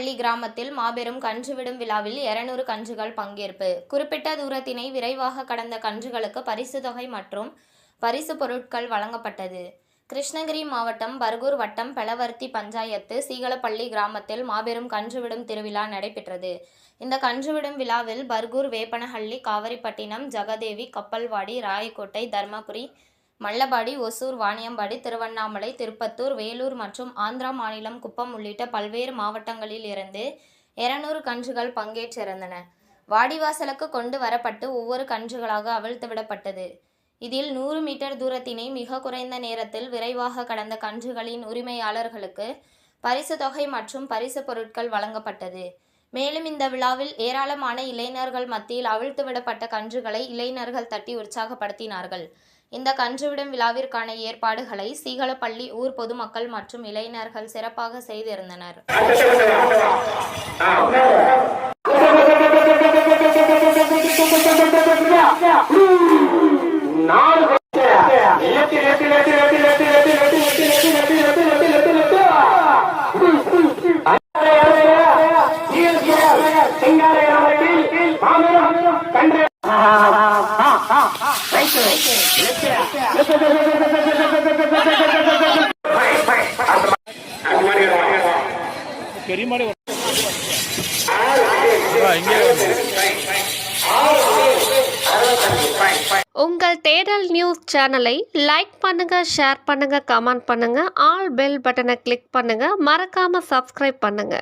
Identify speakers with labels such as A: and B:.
A: சீகலப்பள்ளி கிராமத்தில் மாபெரும் கன்றுவிடும் விழாவில் 200 கன்றுகள் பங்கேற்பு. குறிப்பிட்ட தூரத்தினை விரைவாக கடந்த கன்றுகளுக்கு பரிசு தொகை மற்றும் பரிசு பொருட்கள் வழங்கப்பட்டது. கிருஷ்ணகிரி மாவட்டம் பர்கூர் வட்டம் பெலவர்த்தி பஞ்சாயத்து சீகலப்பள்ளி கிராமத்தில் மாபெரும் கன்றுவிடும் திருவிழா நடைபெற்றது. இந்த கன்றுவிடும் விழாவில் பர்கூர், வேப்பனஹள்ளி, காவிரிப்பட்டினம், ஜெகதேவி, கப்பல்வாடி, ராயக்கோட்டை, தர்மபுரி, மல்லபாடி, ஒசூர், வாணியம்பாடி, திருவண்ணாமலை, திருப்பத்தூர், வேலூர் மற்றும் ஆந்திரா மாநிலம் குப்பம் உள்ளிட்ட பல்வேறு மாவட்டங்களில் இருந்து 200 கன்றுகள் பங்கேற்றிருந்தன. வாடிவாசலுக்கு கொண்டு வரப்பட்டு ஒவ்வொரு கன்றுகளாக அவிழ்த்துவிடப்பட்டது. இதில் 100 மீட்டர் தூரத்தினை மிக குறைந்த நேரத்தில் விரைவாக கடந்த கன்றுகளின் உரிமையாளர்களுக்கு பரிசு தொகை மற்றும் பரிசு பொருட்கள் வழங்கப்பட்டது. மேலும் இந்த விழாவில் ஏராளமான இளைஞர்கள் மத்தியில் அவிழ்த்துவிடப்பட்ட கன்றுகளை இளைஞர்கள் தட்டி உற்சாகப்படுத்தினார்கள். இந்த கன்றுவிடும் விழாவிற்கான ஏற்பாடுகளை சீகலப்பள்ளி ஊர் பொதுமக்கள் மற்றும் இளைஞர்கள் சிறப்பாக செய்திருந்தனர்.
B: உங்கள் தேடல் நியூஸ் சேனலை லைக் பண்ணுங்க, ஷேர் பண்ணுங்க, கமெண்ட் பண்ணுங்க, ஆல் பெல் பட்டனை கிளிக் பண்ணுங்க, மறக்காம சப்ஸ்கிரைப் பண்ணுங்க.